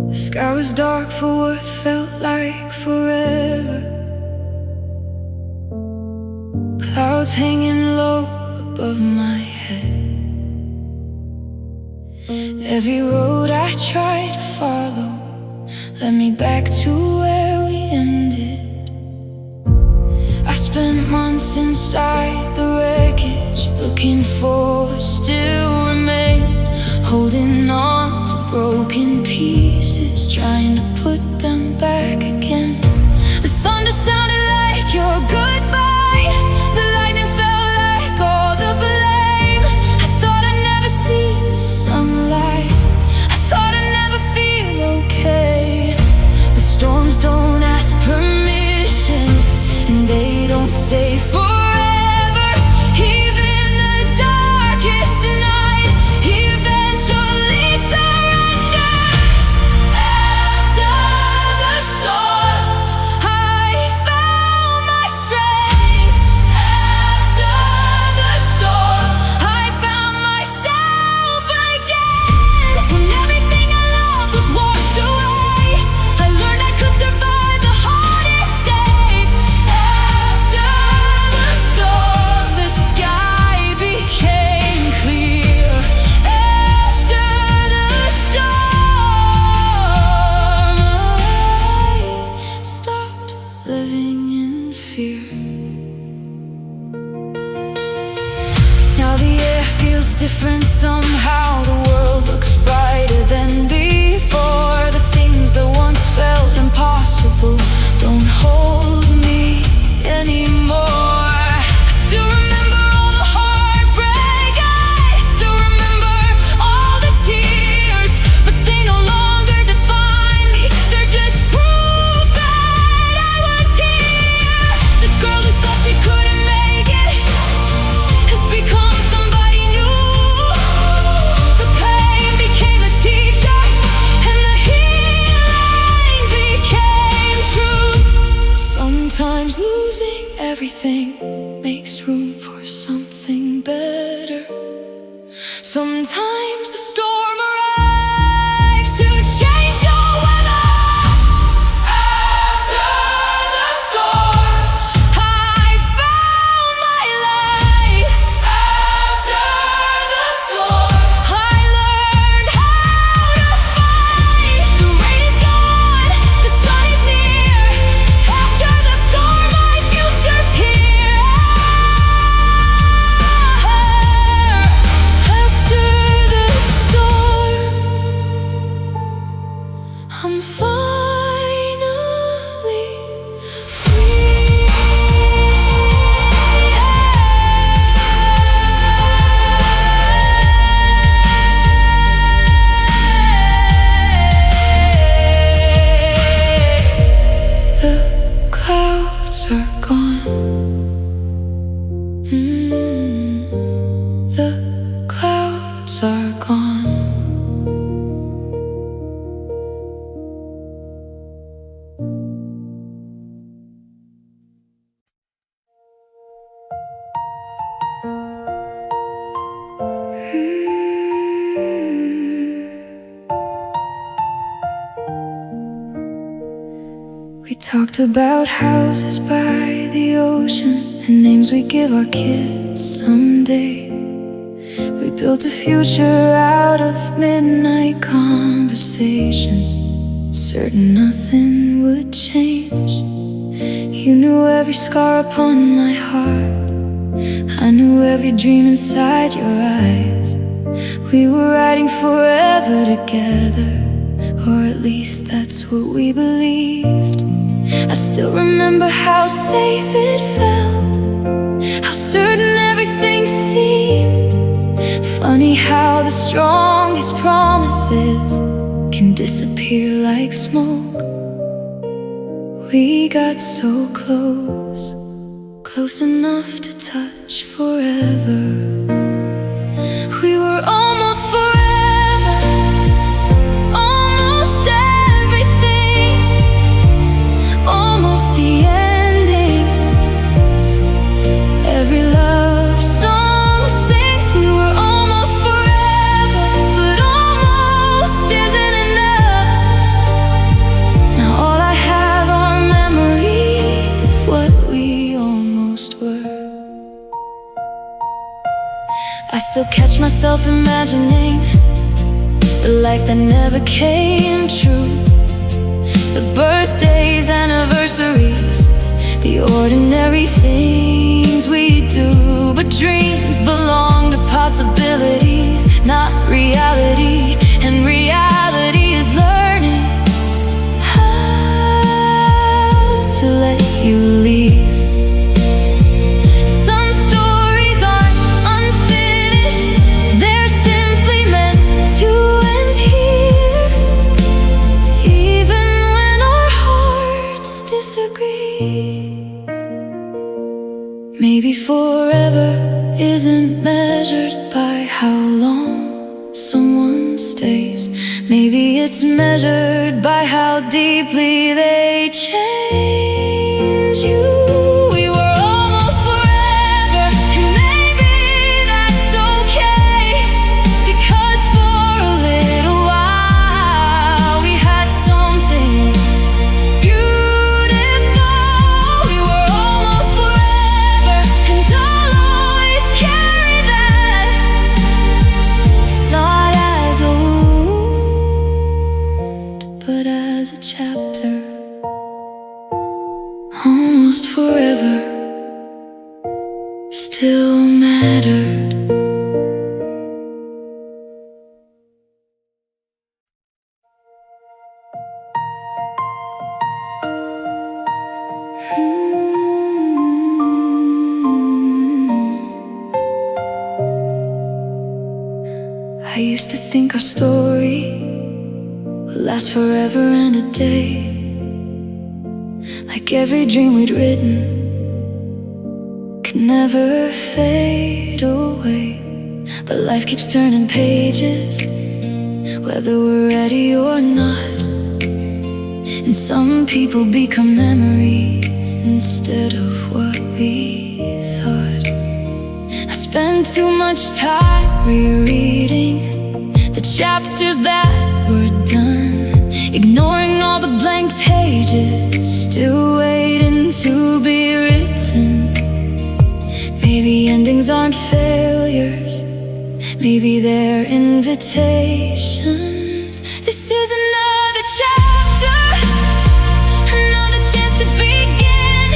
The sky was dark for what felt like forever. Clouds hanging low above my head. Every road I tried to follow led me back to where we ended. I spent months inside the wreckage, looking for what still remained, holding on to broken pieces, trying to put them back again. The thunder sounded like your goodbye. The lightning felt like all the blame. I thought I'd never see the sunlight. I thought I'd never feel okay. But storms don't ask permission, and they don't stay forever. Even the darkest night eventually surrenders. After the storm, I found my strength. After the storm, I found myself again. When everything I loved was washed away, I learned I could survive the hardest days. After the storm, the sky became clear. After the storm, I stopped living in fear. Now the air feels different somehow. The world looks brighter than before. The things that once felt impossible don't hold me anymore. I still remember all the heartbreak. I still remember all the tears, but they no longer define me. They're just proof that I was here. The girl who thought she couldn't make it has become somebody new. The pain became a teacher, and the healing became truth. Sometimes losing everything makes room for something better. Sometimes the storm arrives to change your weather. After the storm, I found my light. After the storm, I learned how to fight. The rain is gone, the sun is near. After the storm, my future's here. After the storm, I'm finally free. The clouds are gone. The clouds are gone. We talked about houses by the ocean and names we give our kids someday. We built a future out of midnight conversations, certain nothing would change. You knew every scar upon my heart, I knew every dream inside your eyes. We were riding forever together, or at least that's what we believed. I still remember how safe it felt, how certain everything seemed. Funny how the strongest promises can disappear like smoke. We got so close, close enough to touch forever. We were almost forever, almost everything, almost the ending. Every love song sings, we were almost forever, but almost isn't enough. still catch myself imagining the life that never came true. The birthdays, anniversaries, the ordinary things we do. But dreams belong to possibilities, not reality. And reality is learning how to let you leave. Some stories aren't unfinished, they're simply meant to end here. Even when our hearts disagree. Maybe forever isn't measured by how long someone stays. Maybe it's measured by how deeply they change you. We were almost forever, and maybe that's okay, because for a little while we had something beautiful. We were almost forever, and I'll always carry that, not as a wound, but as a chapter. Almost forever still mattered. I used to think our story would last forever and a day, like every dream we'd written could never fade away. But life keeps turning pages, whether we're ready or not. And some people become memories instead of what we thought. I spend too much time rereading the chapters that were done, ignoring all the blank pages still waiting to be written. Maybe endings aren't failures, maybe they're invitations. This is another chapter, another chance to begin,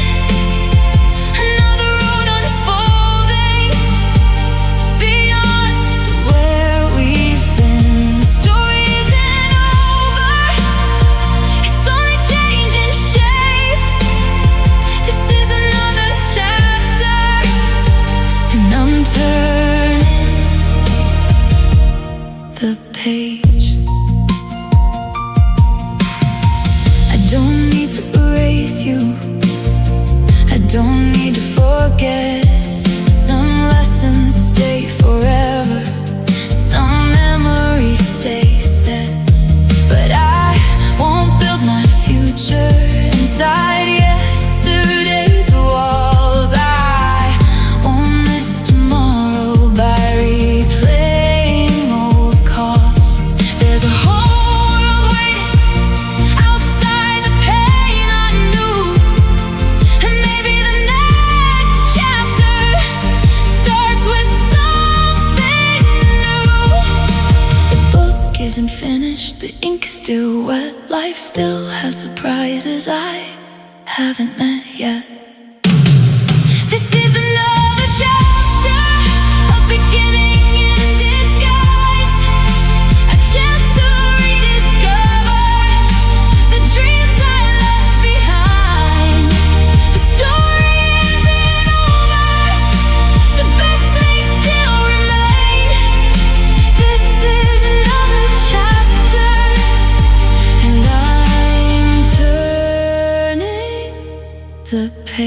another road unfolding beyond where we've been. The story isn't over, it's only changing shape. This is another chapter, and I'm turning the page. I don't need to erase you, I don't need to forget. Some lessons stay forever, some memories stay set. But I won't build my future inside yesterday's walls. I won't miss tomorrow by replaying old calls. There's a whole world waiting outside the pain I knew, and maybe the next chapter starts with something new. The book isn't finished, the ink is still wet, life still has surprises I haven't met yet. This is another chapter, a beginning in disguise, a chance to rediscover the dreams I left behind. The story isn't over, the best may still remain. This is another chapter, and I'm turning the page.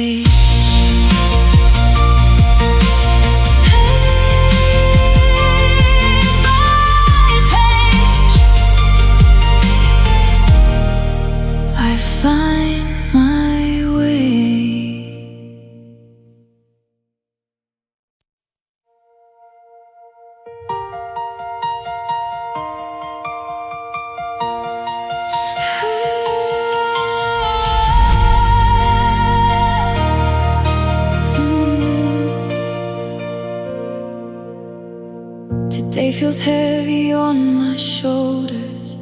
feels heavy on my shoulders,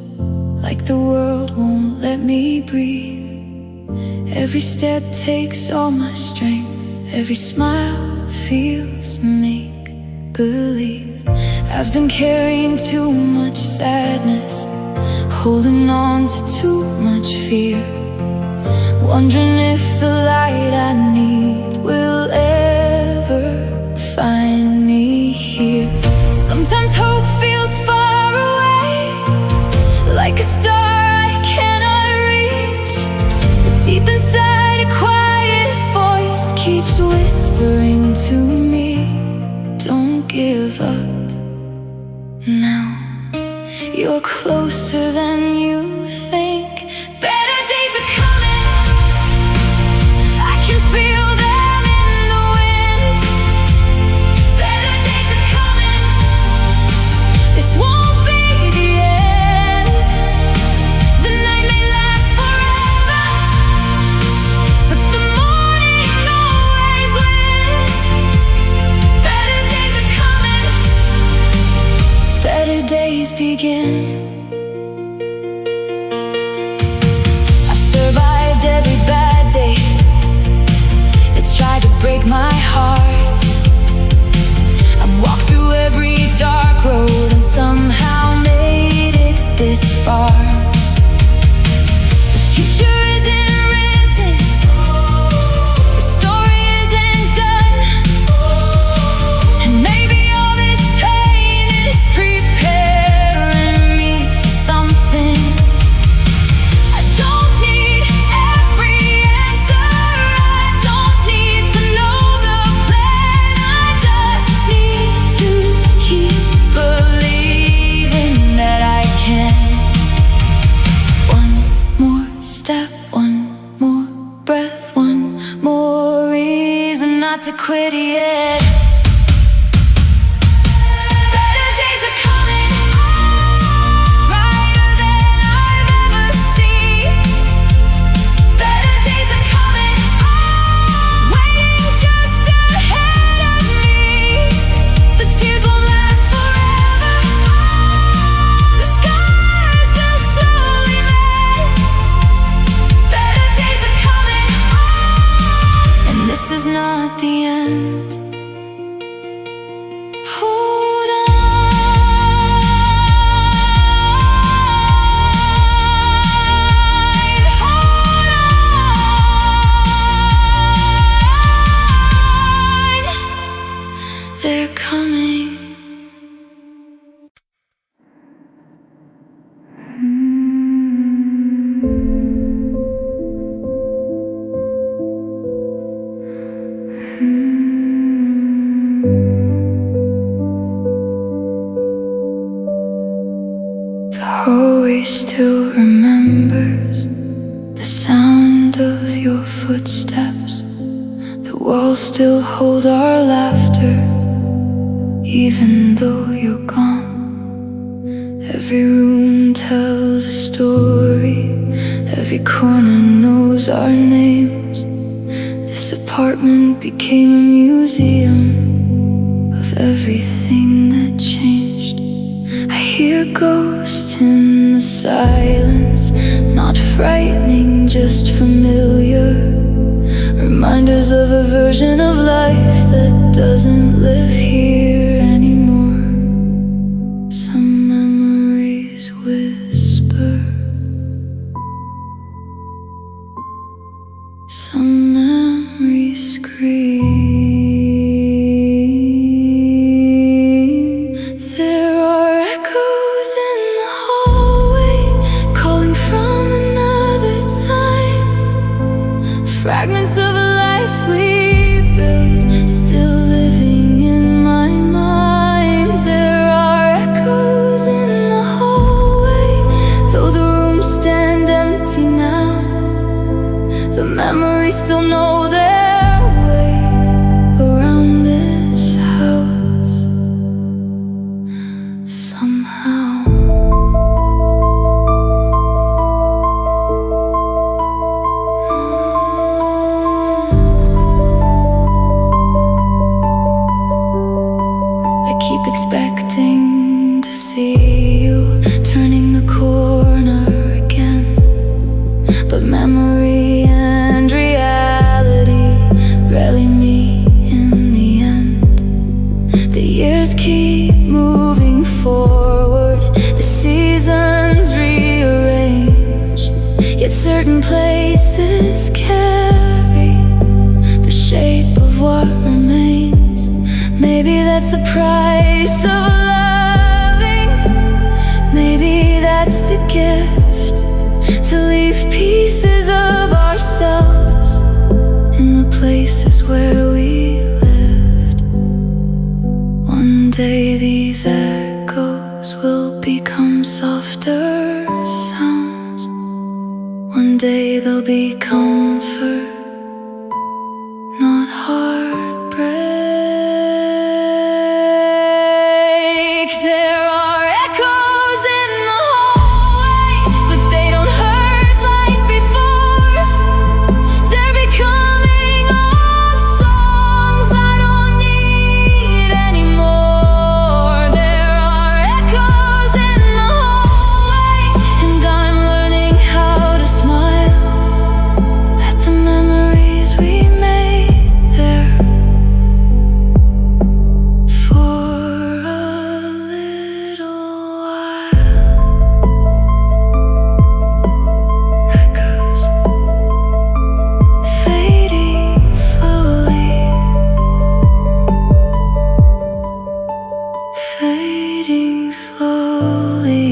like the world won't let me breathe. Every step takes all my strength, every smile feels make-believe. I've been carrying too much sadness, holding on to too much fear, wondering if the light I need will ever find me here. Sometimes hope feels far away, like a star I cannot reach, but deep inside a quiet voice keeps whispering to me, don't give up now. You're closer than you think. Better days are coming, I can feel them in the wind. Better days are coming, this won't be the end. The night may last forever, but the morning always wins. Better days are coming, better days begin. I've survived every bad day that tried to break my heart. I've walked through every dark road and somehow made it this far. The future isn't written, the story isn't done, and maybe all this pain is preparing me for something. I don't need every answer, I don't need to know the plan, I just need to keep believing that I can. One more step, one more breath, one more reason not to quit yet. Better days are coming, brighter than I've ever seen. Better days are coming, waiting just ahead of me. The tears won't last forever, the scars will slowly mend. Better days are coming, and this is not the end. Hold on, hold on, they're coming. The hallway still remembers the sound of your footsteps. The walls still hold our laughter, even though you're gone. Every room tells a story, every corner knows our names. This apartment became a museum of everything that changed. I hear ghosts in the silence, not frightening, just familiar. Reminders of a version of life that doesn't live here anymore. Some memories whisper, some memories scream. There are echoes in the hallway, calling from another time. Fragments of a life we built, still living in my mind. There are echoes in the hallway, though the rooms stand empty now. The memories still know their way around this house somehow. I keep expecting Certain places carry the shape of what remains. Maybe that's the price of loving. Maybe that's the gift, to leave pieces of ourselves in the places where we lived. One day these echoes will become softer sounds. One day they'll be comfort, not heartbreak. There are echoes in the hallway, but they don't hurt like before. They're becoming old songs I don't need anymore. There are echoes in the hallway, and I'm learning how to smile at the memories we made there. For a little while, echoes fading slowly, fading slowly.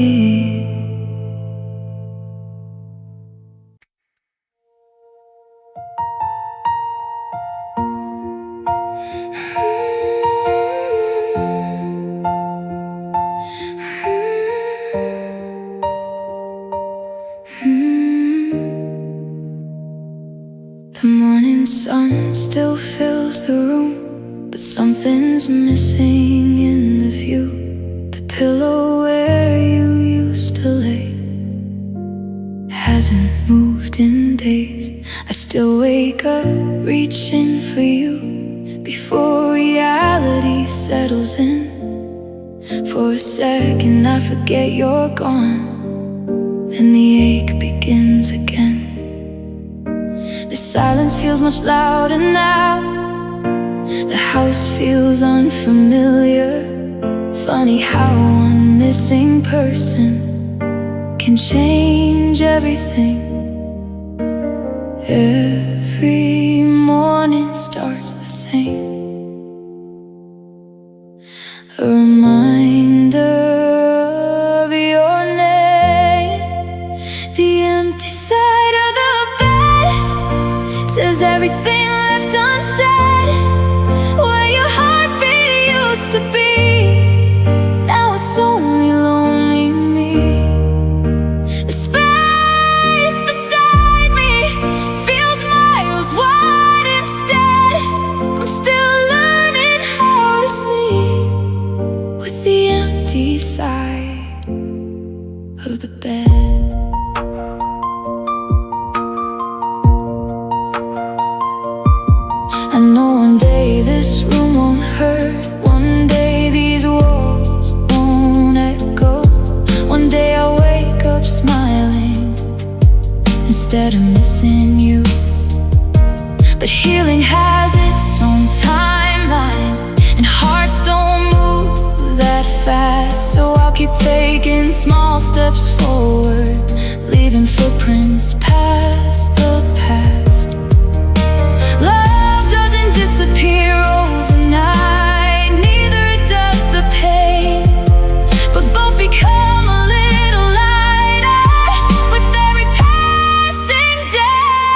The morning sun still fills the room, but something's missing in the view. The pillow where you used to lay hasn't moved in days. I still wake up reaching for you before reality settles in. For a second I forget you're gone, then the ache begins again. The silence feels much louder now. The house feels unfamiliar. Funny how one missing person can change everything. Every morning starts the same. A reminder of your name. The empty side of the bed says everything left unsaid. Where your heartbeat used to be, now it's only lonely me. The space beside me feels miles wide instead. I'm still learning how to sleep with the empty side of the bed. I know one day this room won't hurt. One day these walls won't echo. One day I'll wake up smiling instead of missing you. But healing has its own timeline, and hearts don't move that fast. So I'll keep taking small steps forward, leaving footprints past the past. Love doesn't disappear overnight, neither does the pain, but both become a little lighter with every passing day.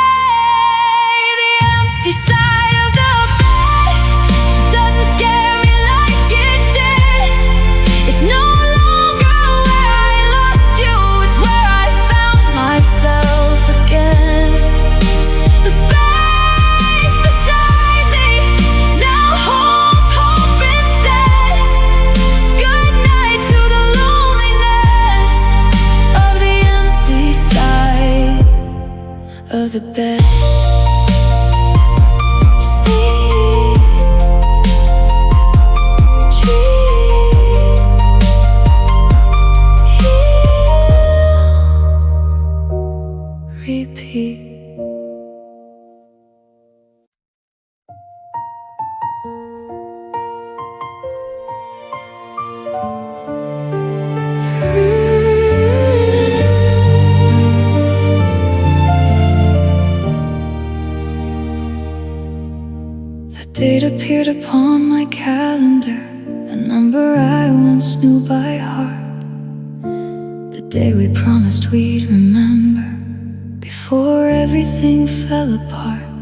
The empty side of the bed doesn't scare me like it did. It's no longer where I lost you, it's where I found myself again. The space beside me now holds hope instead. Good night to the loneliness of the empty side of the bed. Sleep, dream, heal, repeat. promised we'd remember before everything fell apart.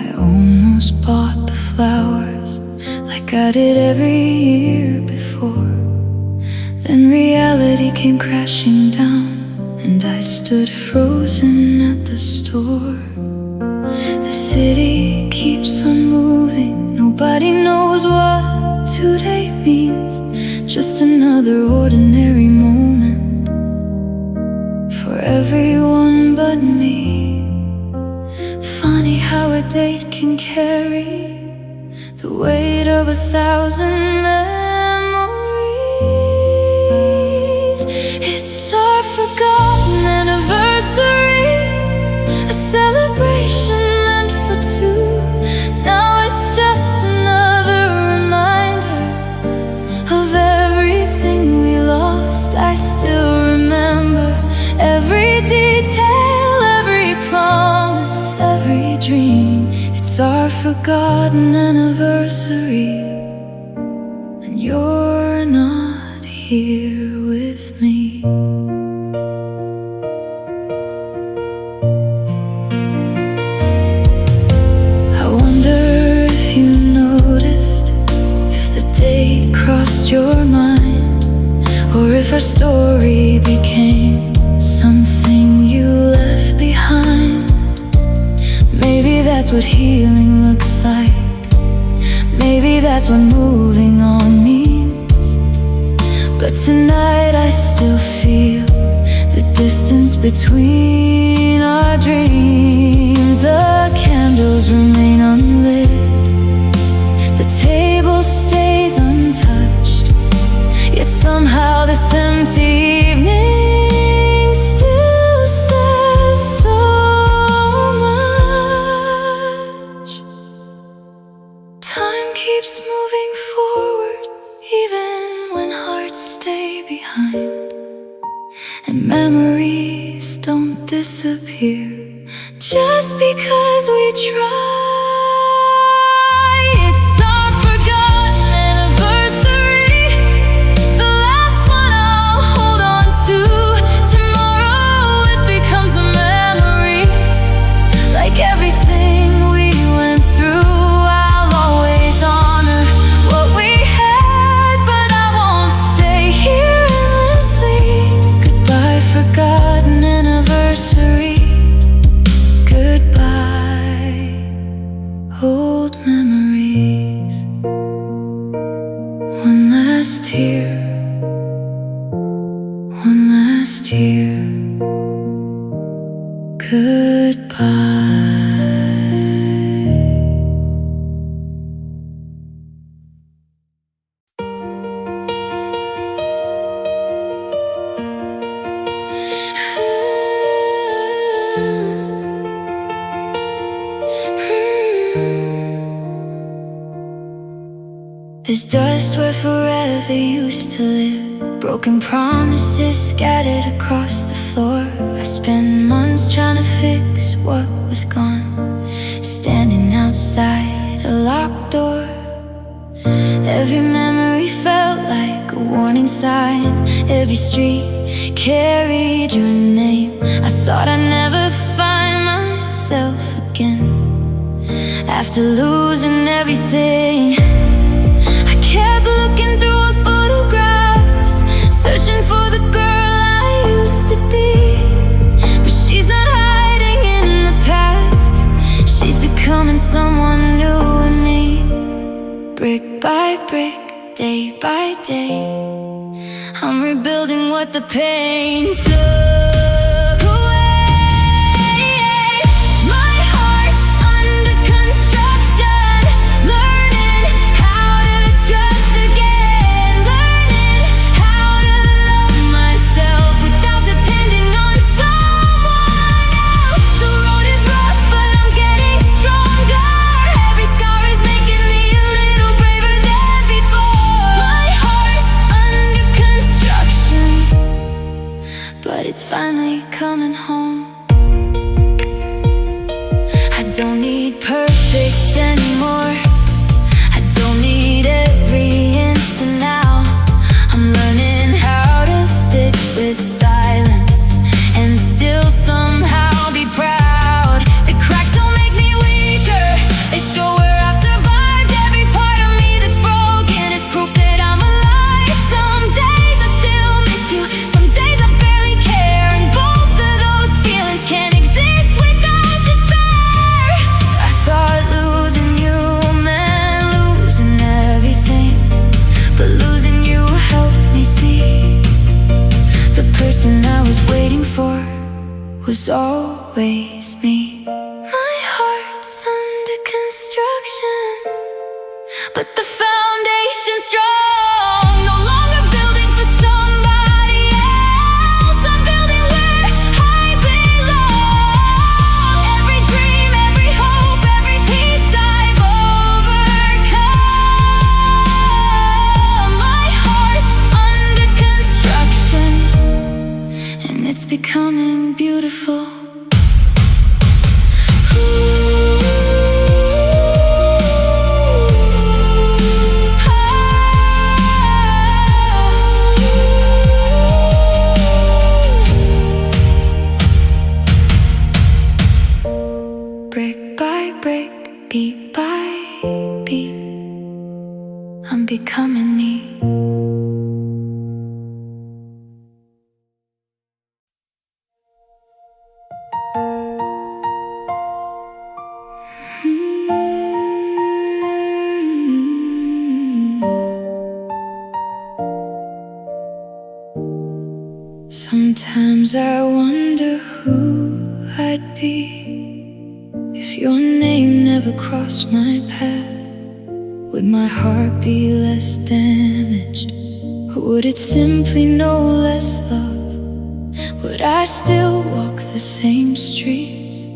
I almost bought the flowers like I did every year before. Then reality came crashing down, and I stood frozen at the store. The city keeps on moving, nobody knows what today means. Just another ordinary moment for everyone but me. Funny how a date can carry the weight of 1,000 memories. It's our forgotten anniversary, a celebration meant for two. Now it's just another reminder of everything we lost. I still remember every detail, every promise, every dream. It's our forgotten anniversary, and you're not here with me. I wonder if you noticed, if the day crossed your mind, or if our story became something you left behind. Maybe that's what healing looks like. Maybe that's what moving on means. But tonight I still feel the distance between our dreams. The candles remain unlit, the table stays untouched, yet somehow this empty evening still says so much. Time keeps moving forward, even when hearts stay behind, and memories don't disappear just because we try. It's our forgotten anniversary, the last one I'll hold on to. Tomorrow it becomes a memory, like everything we went through. I'll always honor what we had, but I won't stay here endlessly. Goodbye, forgotten anniversary. Goodbye, old memories. One last tear, one last tear. Goodbye. There's dust where forever used to live, broken promises scattered across the floor. I spent months trying to fix what was gone, standing outside a locked door. Every memory felt like a warning sign. Every street carried your name. I thought I'd never find myself again. After losing everything, I kept looking through old photographs, searching for the girl I used to be. But she's not hiding in the past, she's becoming someone new in me. Brick by brick, day by day, I'm rebuilding what the pain took away. My heart's under construction, learning how to trust again, learning how to love myself without depending on someone else. The road is rough, but I'm getting stronger. Every scar is making me a little braver than before. My heart's under construction, but it's finally coming home. I don't need perfect anymore, I don't need every answer now. I'm learning how to sit with silence. was always me. My heart's under construction, but the foundation's strong. No longer building for somebody else, I'm building where I belong. Every dream, every hope, every peace I've overcome. My heart's under construction, and it's becoming beautiful. Brick by brick, beat by beat, I'm becoming me. Sometimes I wonder who I'd be if your name never crossed my path. Would my heart be less damaged, or would it simply know less love? Would I still walk the same streets?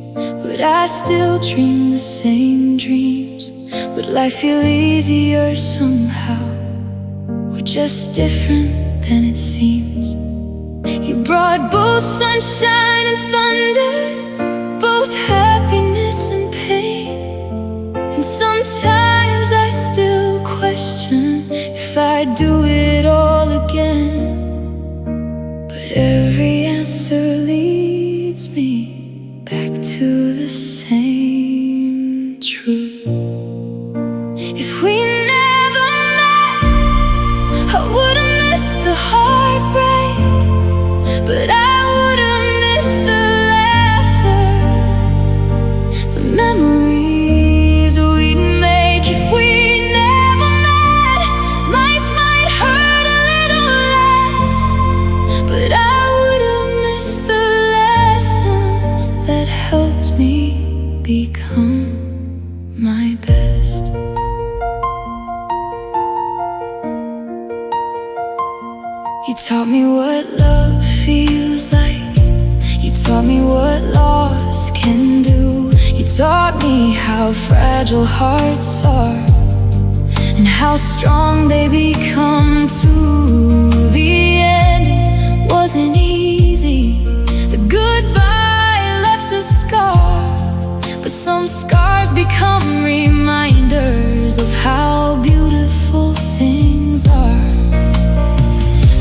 Would I still dream the same dreams? Would life feel easier somehow, or just different than it seems? You brought both sunshine and thunder, both happiness and pain. And sometimes I still question if I'd do it all again. But every answer leads me back to the same truth. If we never met, I would've missed the heartbreak, but I would've missed the laughter, the memories we'd make. If we never met, life might hurt a little less, but I would've missed the lessons that helped me become my best. You taught me what love feels like. You taught me what loss can do. You taught me how fragile hearts are, and how strong they become too. The ending wasn't easy. The goodbye left a scar, but some scars become reminders of how beautiful things are.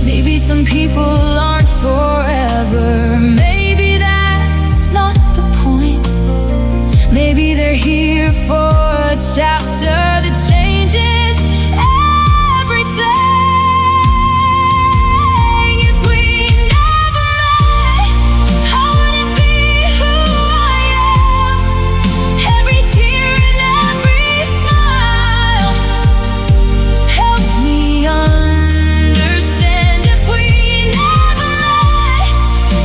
Maybe some people aren't forever. Maybe that's not the point. Maybe they're here for a chapter that changes everything. If we never met, I wouldn't be who I am. Every tear and every smile helps me understand. If we never met,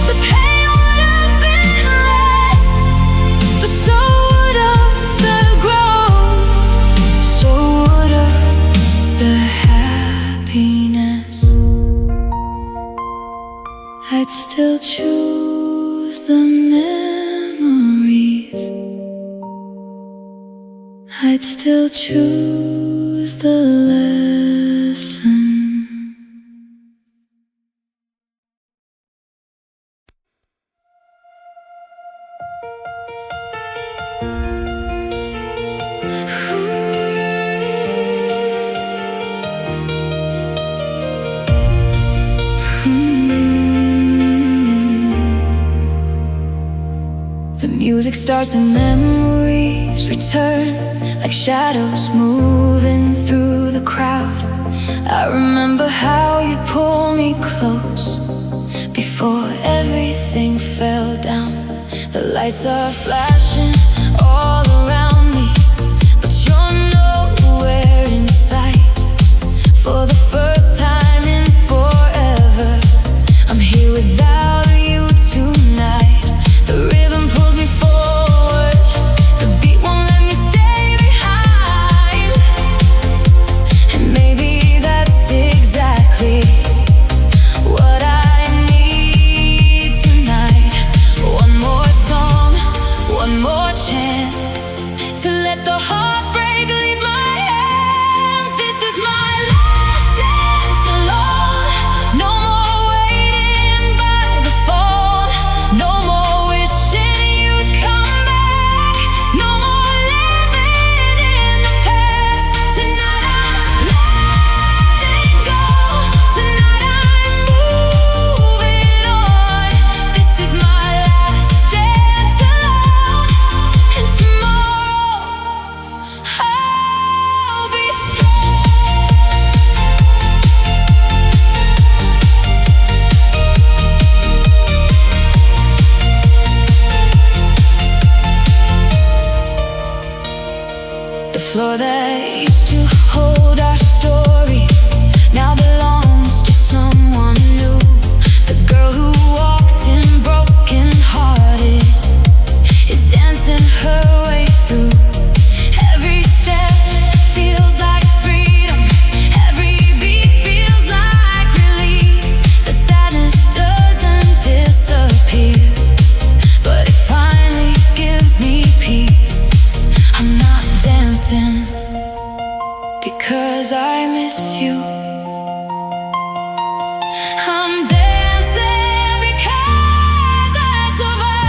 the pain would have been less, but so would have the growth, so would have the happiness. I'd still choose the memories. I'd still choose the lesson. The music starts and memories return, like shadows moving through the crowd. I remember how you pulled me close before everything fell down. The lights are flashing all around me, but you're nowhere in sight. For the first time in forever, I'm here without you tonight. floor that used to hold our story now belongs to someone new. The girl who walked in broken hearted is dancing her way through. Every step feels like freedom, every beat feels like release. The sadness doesn't disappear, but it finally gives me peace. I'm not dancing because I miss you. I'm dancing because I survived.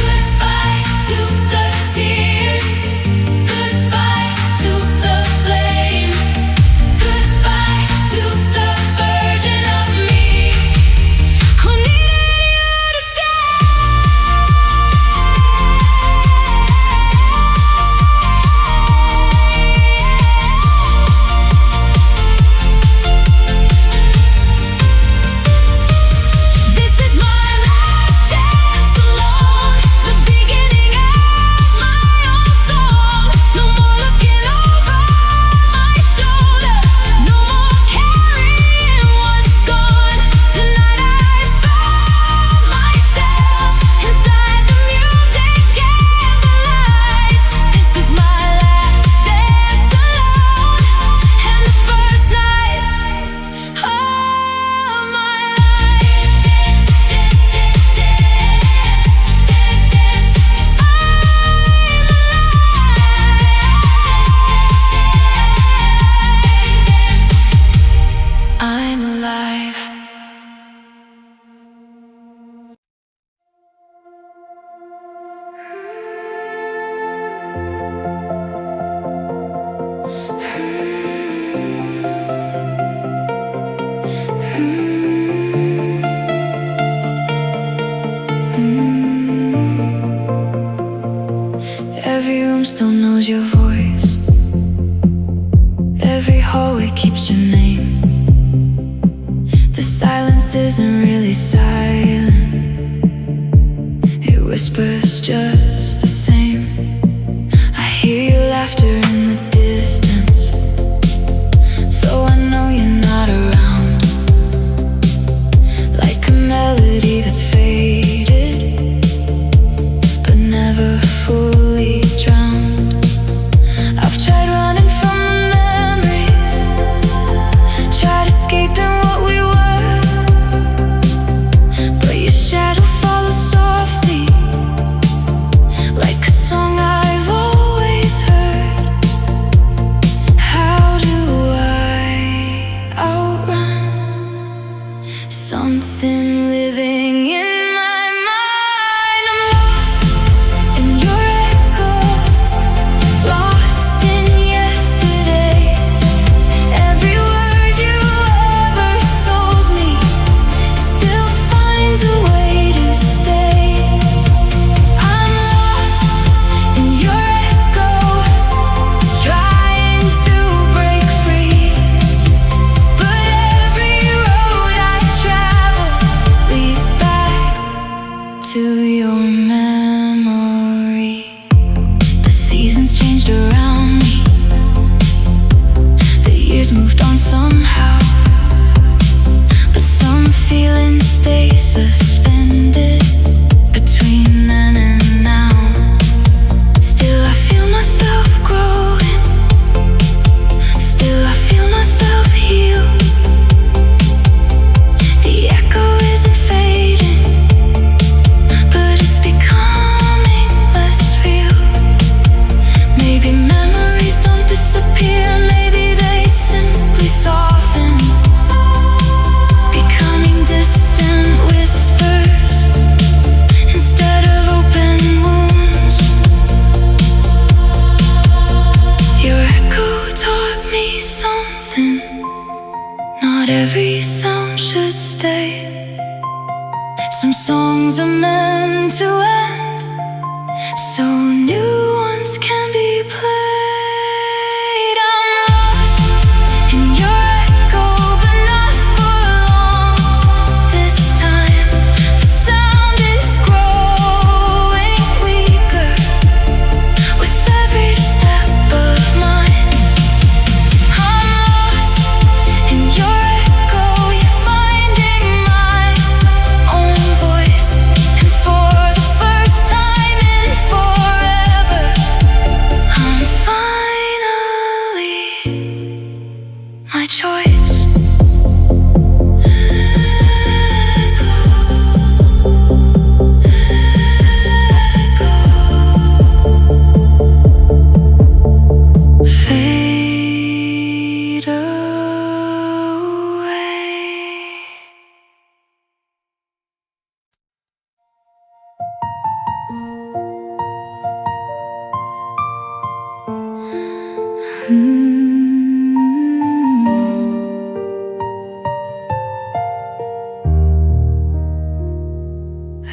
Goodbye to the tears, goodbye to the blame, goodbye to the version of me who needed you to stay. This is my last dance alone, the beginning of my own song. No more looking over my shoulder, no more carrying what's gone. Tonight I found myself inside the music and the lights. This is my last dance alone, and the first night of my life. I'm alive. Every room still knows your voice. Every hallway keeps your name. The silence isn't really silent, it whispers just the same. I hear your laughter in the distance, though I know you're not around. Like a melody that's faded, but never fully drowned. I've tried running from the memories, tried escaping what we were, but your shadow follows softly, like a song I've always heard. How do I outrun something living in my mind? I'm lost in your echo, lost in yesterday. Every word you ever told me still finds a way to stay. I'm lost in your echo, trying to break free, but every road I travel leads back to your memory. The seasons changed around me, the years moved on somehow, but some feelings stay suspended between then and now. Still I feel myself growing, still I feel myself heal. The echo isn't fading, but it's becoming less real. Maybe memories don't disappear, maybe they simply soften, becoming distant whispers instead of open wounds. Your echo taught me something, not every sound should stay. Some songs are meant to end, so new ones can be played. I'm lost in your echo, but not for long. This time the sound is growing weaker,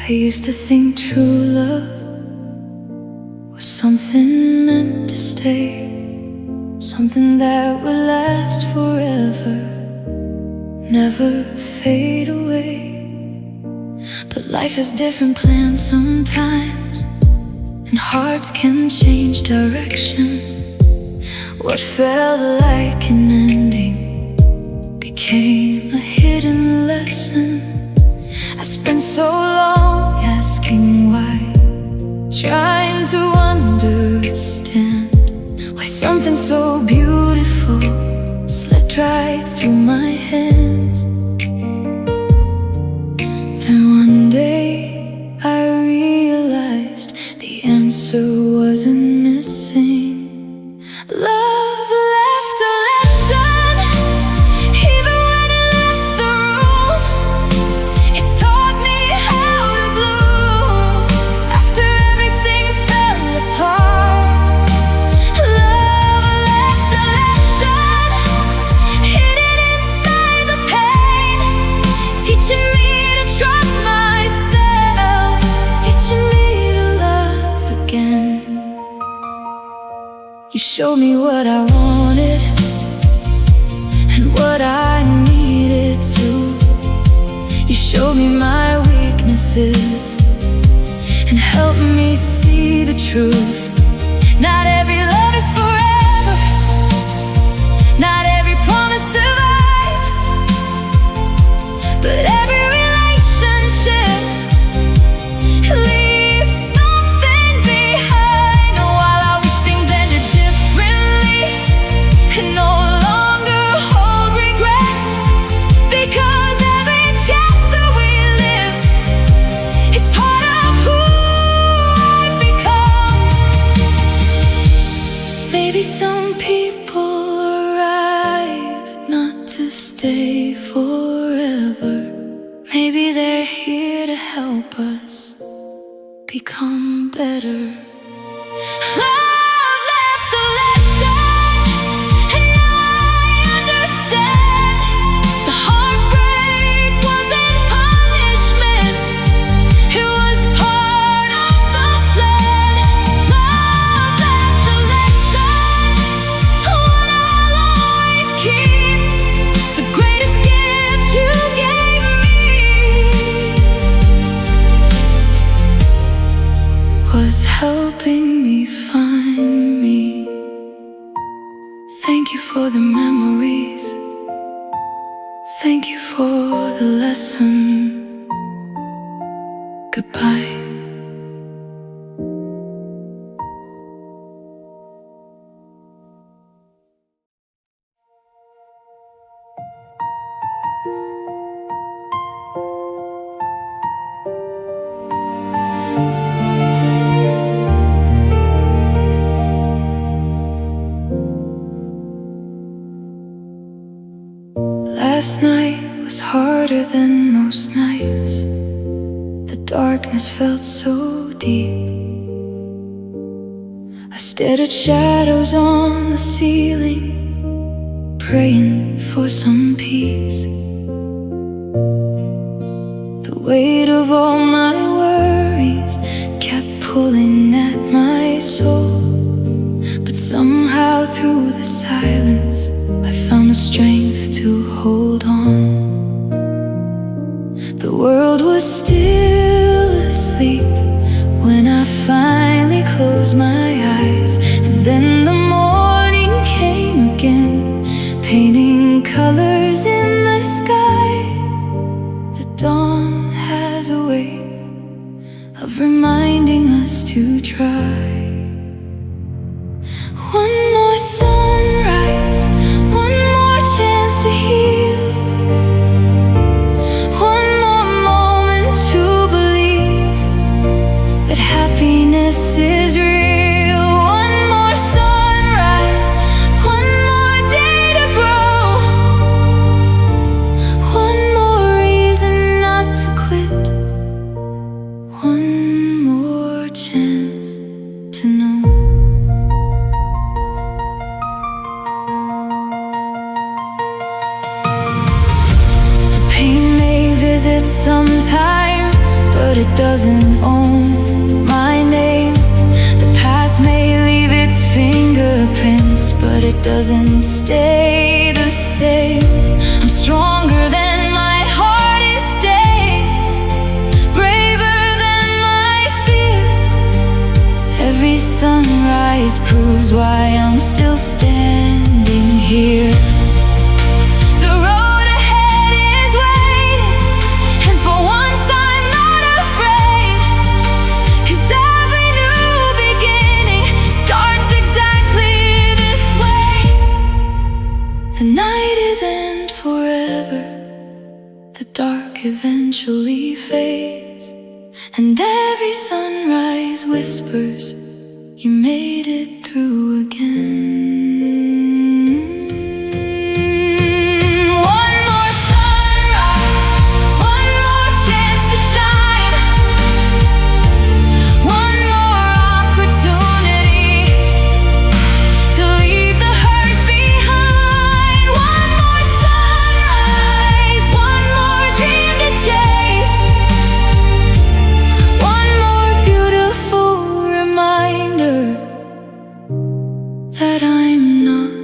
I used to think true love was something meant to stay, something that would last forever, never fade away. But life has different plans sometimes, and hearts can change direction. What felt like an ending became a hidden lesson. I spent so long asking why, trying to understand why something so beautiful slipped right through my hands. Then one day I realized the answer wasn't missing. Love left a lesson, even when it left the room. It taught me how to bloom after everything fell apart. Love left a lesson, hidden inside the pain, teaching me to trust myself, teaching me to love again. You showed me what I wanted and what I needed to. You showed me my weaknesses and helped me see the truth. Not every love is forever, not every promise survives, but every relationship leaves something behind. While I wish things ended differently and no longer hold regret, because every chapter we lived is part of who I've become. Maybe some people arrive not to stay forever. Maybe they're here to help us become better. Love left a lesson, and now I understand. The heartbreak wasn't punishment, it was part of the plan. Love left a lesson, one I'll always keep. The greatest gift you gave me was helping me find me. Thank you for the memories, thank you for the lesson. Goodbye. Last night was harder than most nights. The darkness felt so deep. I stared at shadows on the ceiling, praying for some peace. The weight of all my worries kept pulling at my soul, but somehow through the silence I found the strength to hold on. The world was still asleep when I finally closed my eyes, and then the morning came again, painting colors in the sky. The dawn has a way of reminding us to try. One more sunrise, one more chance to heal, one more moment to believe that happiness is real. One more sunrise, one more day to grow, one more reason not to quit, one more chance to know. Sometimes, but it doesn't own my name. The past may leave its fingerprints, but it doesn't stay the same. I'm stronger than my hardest days, braver than my fear. Every sunrise proves why I'm still standing here. The road ahead is waiting, and for once I'm not afraid, 'cause every new beginning starts exactly this way. The night isn't forever, the dark eventually fades, and every sunrise whispers, you made it through again. One more sunrise, one more chance to shine, one more opportunity to leave the hurt behind. One more sunrise, one more dream to chase, one more beautiful reminder that I'm not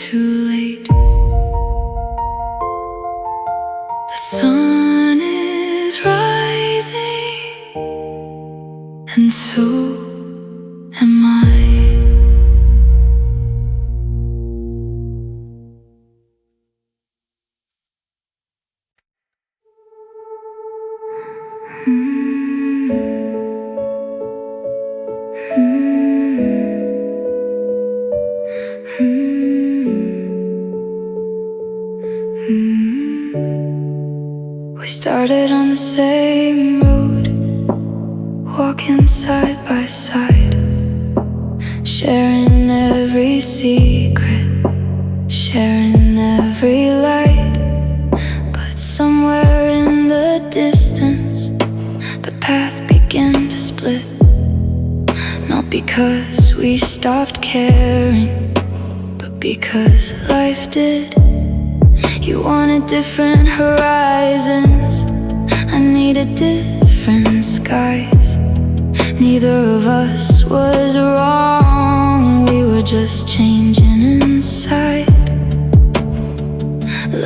too late. The sun is rising, and so am I. We started on the same road, walking side by side, sharing every secret, sharing every light. But somewhere in the distance, the path began to split. Not because we stopped caring, but because life did. You wanted different horizons, I needed different skies. Neither of us was wrong, we were just changing inside.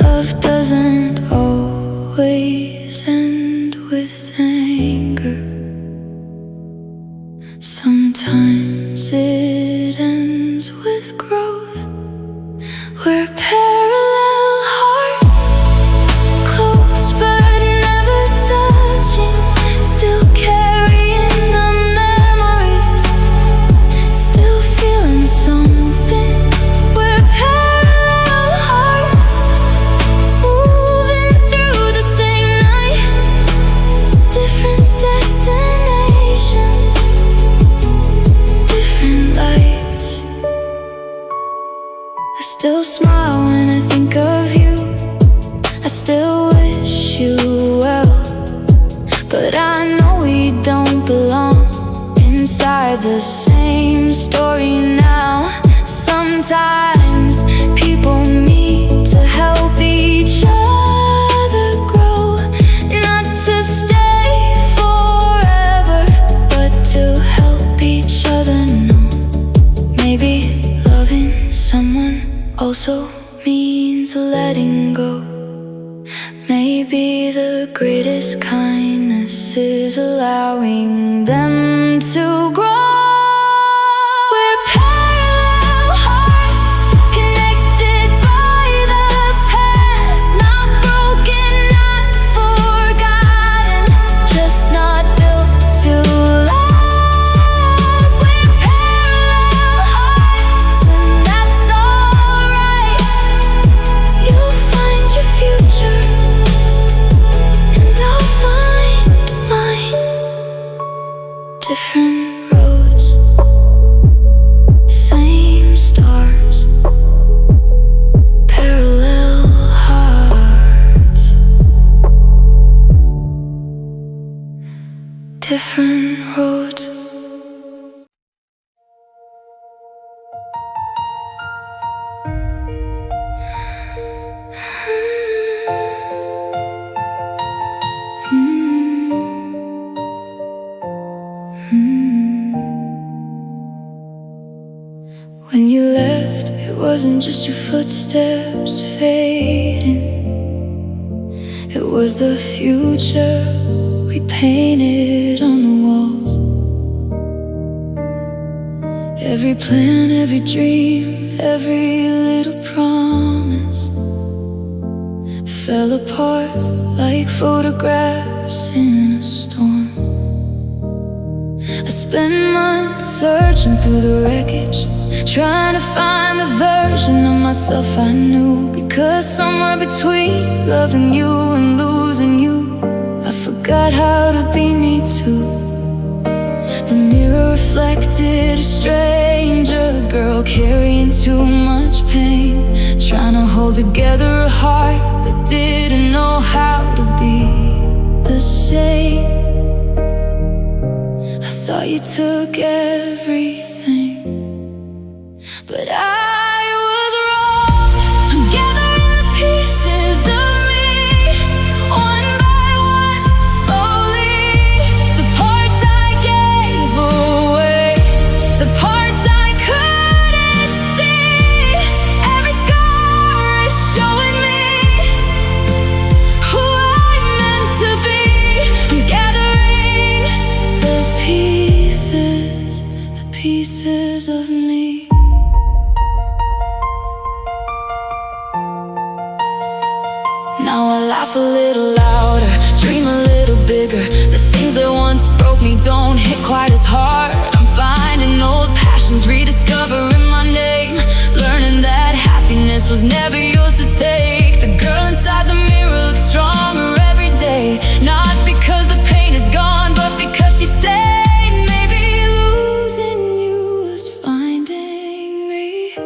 Love doesn't always end with anger. Sometimes it ends with growth. We're parallel hearts, close but never touching, still carrying the memories, still feeling something. We're parallel hearts, moving through the same night, different destinations, different lights. I still smile when I think of you, I still wish you well, but I know we don't belong inside the same story now. Sometimes people meet to help each other grow, not to stay forever, but to help each other know. Maybe loving someone also means letting go. Maybe the greatest kindness is allowing them to grow. We're parallel hearts, connected by the past, not broken, not forgotten, just not built to last. We're parallel hearts, and that's alright. You'll find your future, and I'll find mine. Different roads, same stars, parallel hearts. Different roads. wasn't just your footsteps fading, it was the future we painted on the walls. Every plan, every dream, every little promise fell apart like photographs in a storm. I spent months searching through the wreckage, trying to find the version of myself I knew. Because somewhere between loving you and losing you, I forgot how to be me too. The mirror reflected a stranger, girl carrying too much pain, trying to hold together a heart that didn't know how to be the same. I thought you took everything, but I was wrong. I'm gathering the pieces of me, one by one, slowly. The parts I gave away, the parts I couldn't see. Every scar is showing me who I'm meant to be. I'm gathering the pieces of me. Now I laugh a little louder, dream a little bigger. The things that once broke me don't hit quite as hard. I'm finding old passions, rediscovering my name, learning that happiness was never yours to take. The girl inside the mirror looks stronger every day, not because the pain is gone, but because she stayed. Maybe losing you was finding me.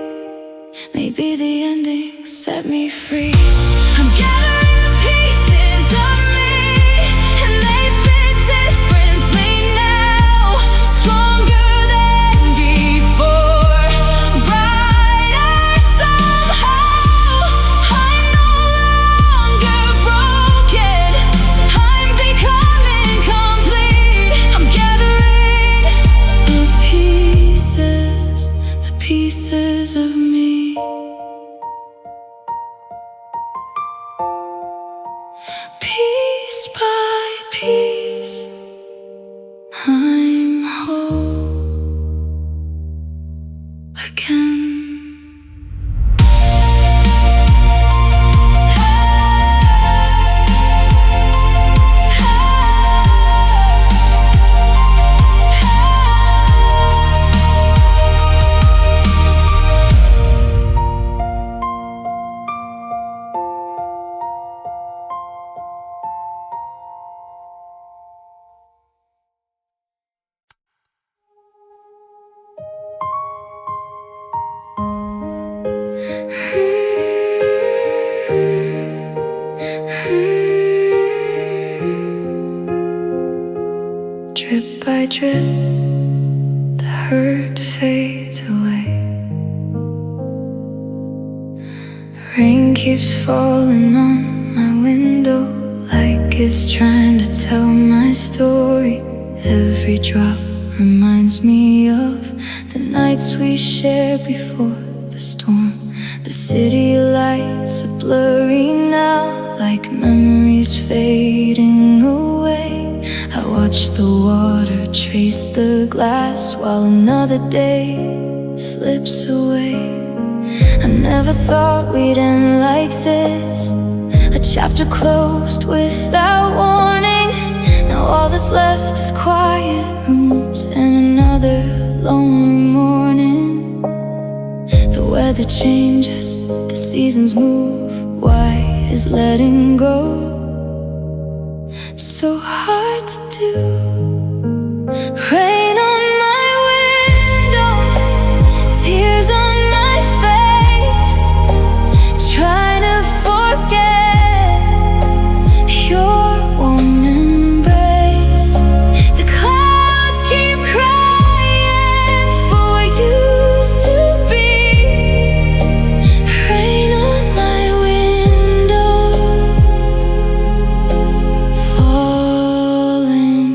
Maybe the ending set me free. I'm gathering the pieces of me, and they fit differently now. Stronger than before, brighter somehow. I'm no longer broken, I'm becoming complete. I'm gathering the pieces of me. Piece by piece, I'm whole again. Drip by drip, the hurt fades away. Rain keeps falling on my window, like it's trying to tell my story. Every drop reminds me of the nights we shared before the storm. The city lights are blurry now, like memories fading away. I watch the water trace the glass while another day slips away. I never thought we'd end like this, a chapter closed without warning. Now all that's left is quiet rooms and another lonely morning. The weather changes, the seasons move. Why is letting go so hard to do? Rain on my window, tears on my face, trying to forget your warm embrace. The clouds keep crying for what used to be. Rain on my window, falling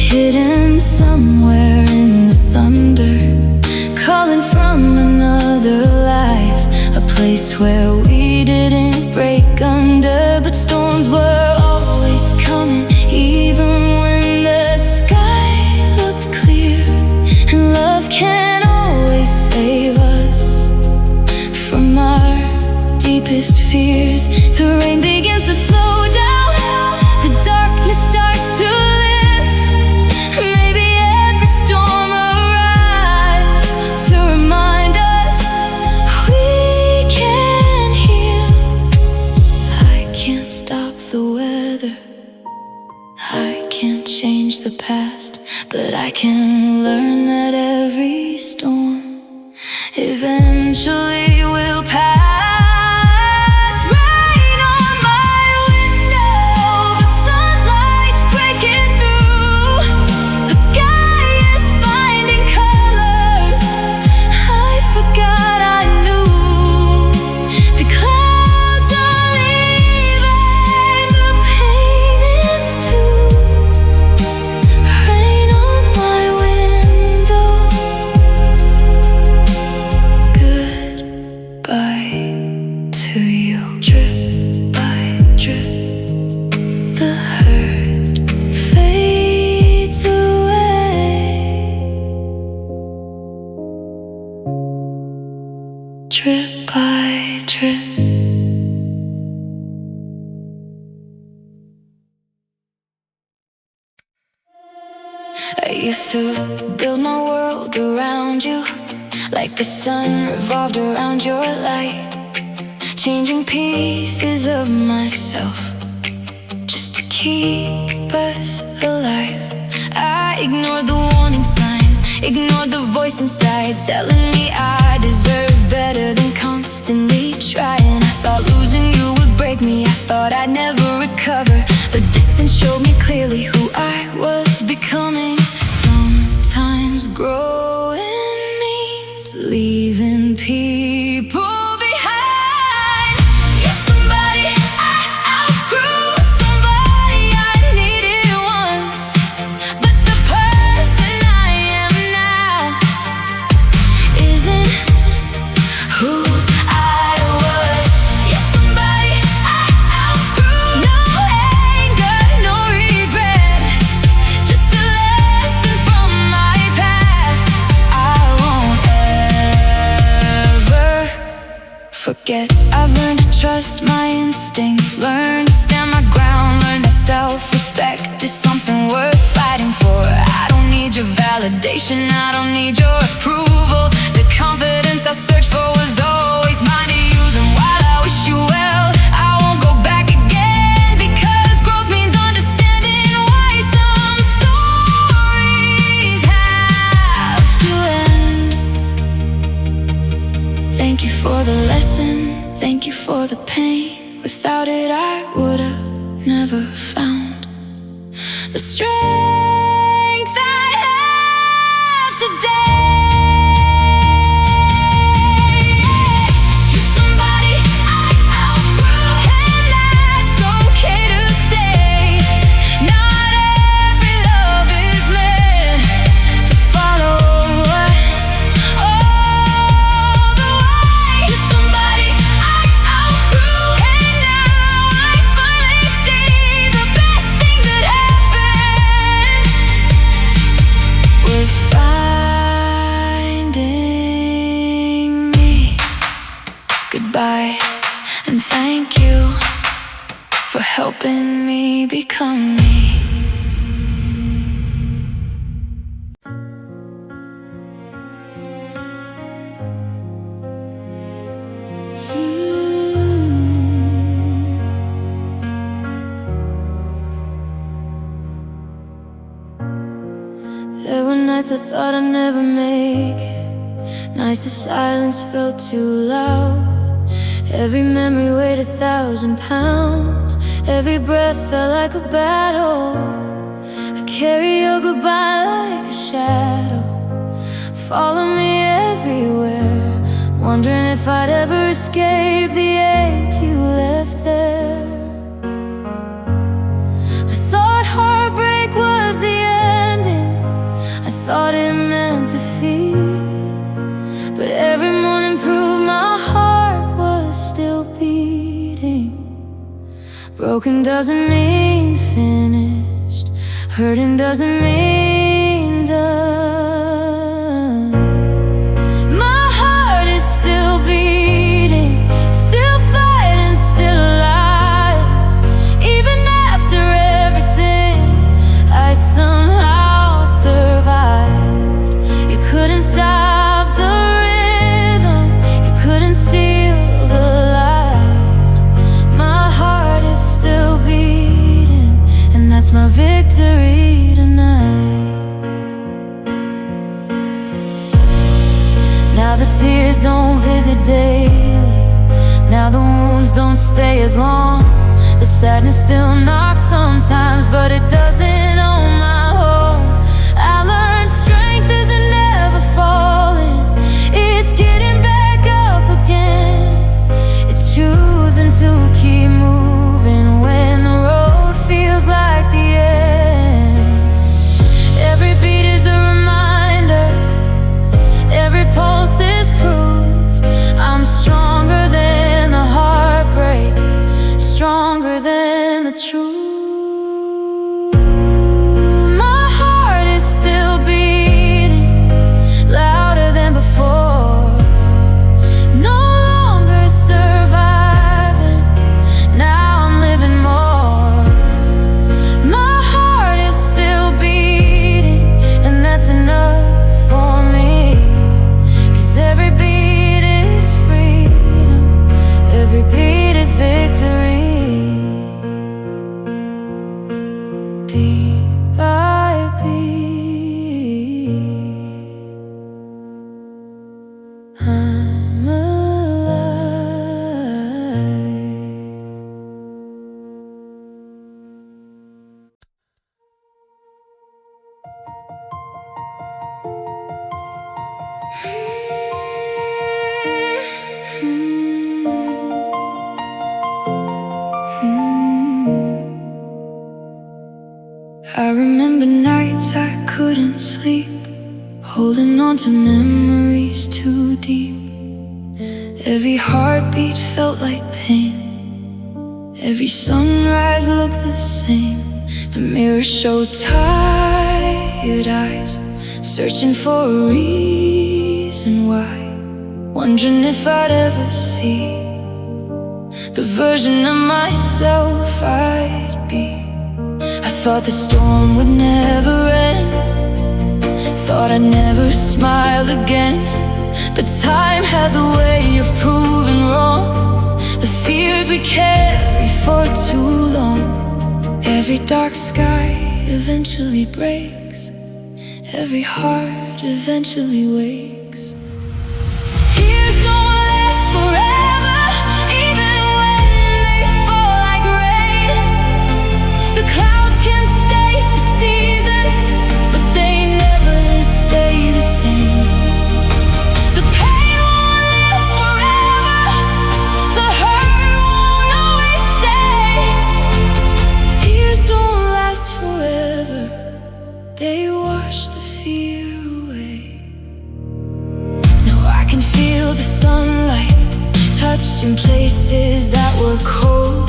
hidden somewhere in the thunder, calling from another life, a place where we didn't break under, but storms were always coming, even when the sky looked clear. And love can always save us from our deepest fears. The rain begins to slow down, the darkness starts to lift. Maybe every storm arrives to remind us we can heal. I can't stop the weather, I can't change the past, but I can learn that every storm eventually will pass. Rain on my window, but sunlight's breaking through. The sky is finding colors I forgot I knew. The clouds are leaving, the pain is too. Rain on my window, goodbye to you. Drip by drip, the hurt fades away. Drip by drip. I used to build my world around you, like the sun revolved around your light, changing pieces of myself just to keep us alive. I ignored the warning signs, ignored the voice inside telling me I deserve better than constantly trying. I thought losing you would break me, I thought I'd never recover, but distance showed me clearly who I was becoming. Sometimes growing means leaving people behind. You're somebody I outgrew, somebody I needed once, but the person I am now isn't who I was. You're somebody I outgrew. No anger, no regret, just a lesson from my past I won't ever forget. I've learned to trust my instincts, learned to stand my ground, learned that self-respect is something worth fighting for. I don't need your validation, I don't need your approval. The confidence I searched for was always mine to use, and while I wish you well, I won't go back again, because growth means understanding why some stories have to end. Thank you for the lesson, thank you for the pain. Without it I would've never found the strength I have today. You're somebody I outgrew, and that's okay to say. Not every love is meant to follow us all the way. You're somebody I outgrew, and now I finally see the best thing that happened was finding me. Goodbye, and thank you for helping me become me. There were nights I thought I'd never make it, nights the silence felt too loud. Every memory weighed 1,000 pounds, every breath felt like a battle. I carry your goodbye like a shadow, follow me everywhere, wondering if I'd ever escape the ache you left there. I thought heartbreak was the end but every morning proved my heart was still beating. Broken doesn't mean finished, hurting doesn't mean done. My heart is still beating, still fighting, still alive. Even after everything, I somehow survived. You couldn't stop the rhythm, you couldn't steal the light. My heart is still beating, and that's my victory tonight. Now the tears don't visit daily, now the wounds don't stay as long. The sadness still knocks sometimes, but it doesn't own my home. I learned strength isn't never falling, it's getting back up again. It's choosing to keep moving when the road feels like the end. Every beat is a reminder, every pulse is proof. I'm stronger than the heartbreak, stronger than the truth. My heart is still beating, louder than before. No longer surviving, now I'm living more. My heart is still beating, and that's enough for me. 'Cause every beat is freedom, every beat is victory. Beat by beat, I'm I remember nights I couldn't sleep, holding on to memories too deep. Every heartbeat felt like pain, every sunrise looked the same. The mirror showed tired eyes, searching for a reason why, wondering if I'd ever see the version of myself I'd be. I thought the storm would never end, thought I'd never smile again. But time has a way of proving wrong the fears we carry for too long. Every dark sky eventually breaks, every heart eventually wakes. Tears don't last forever, even when they fall like rain. The clouds can stay for seasons, but they never stay the same. The pain won't live forever, the hurt won't always stay. Tears don't last forever, they wash the fear away. Now I can feel the sunlight touching places that were cold.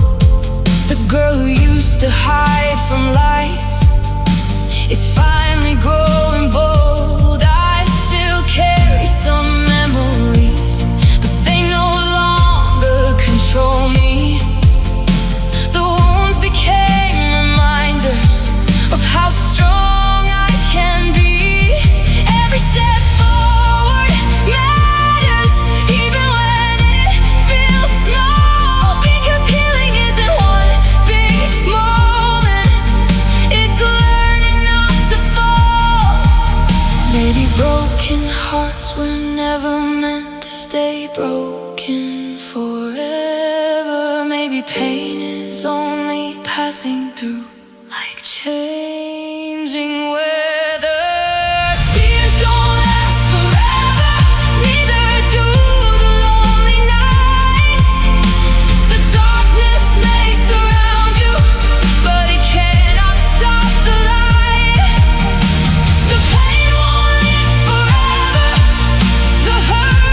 The girl who used to hide from life is finally growing bold. I still carry some memories, but they no longer control me. The wounds became reminders of how strong I can be. Every step forward matters, even when it feels small, because healing isn't one big moment, it's learning not to fall. Maybe broken hearts were never meant to stay broken forever. Maybe pain is only passing through, like changing weather. Tears don't last forever, neither do the lonely nights. The darkness may surround you, but it cannot stop the light. The pain won't live forever, the hurt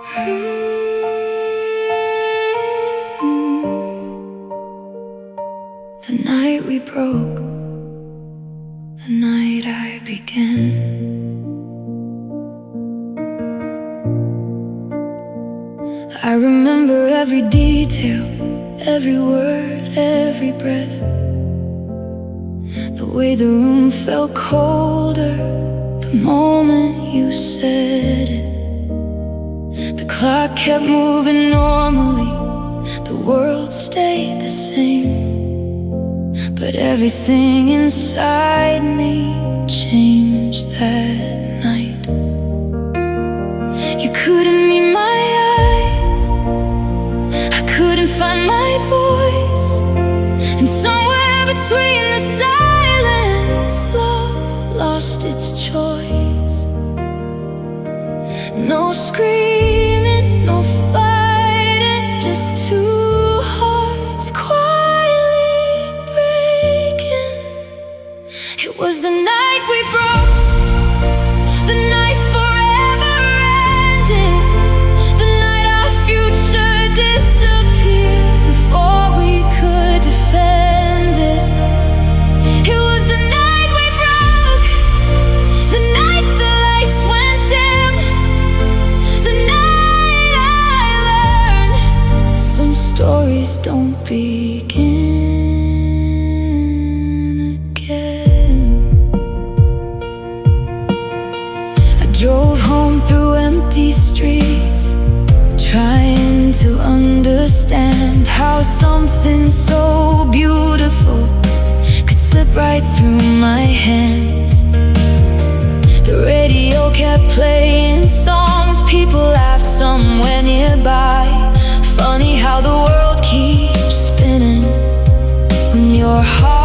The night we broke, the night I began. I remember every detail, every word, every breath. The way the room felt colder the moment you said it. The clock kept moving normally, the world stayed the same. But everything inside me changed that night. You couldn't meet my eyes, I couldn't find my voice, and somewhere between the silence, love lost its choice. No screaming, no fighting, just two hearts quietly breaking. It was the night we broke, the night forever ended, the night our future disappeared before we could defend it. It was the night we broke, the night the lights went dim, the night I learned some stories don't begin again. I drove home through empty streets, trying to understand how something so beautiful could slip right through my hands. The radio kept playing songs, people laughed somewhere nearby. Funny how the world keeps spinning when your heart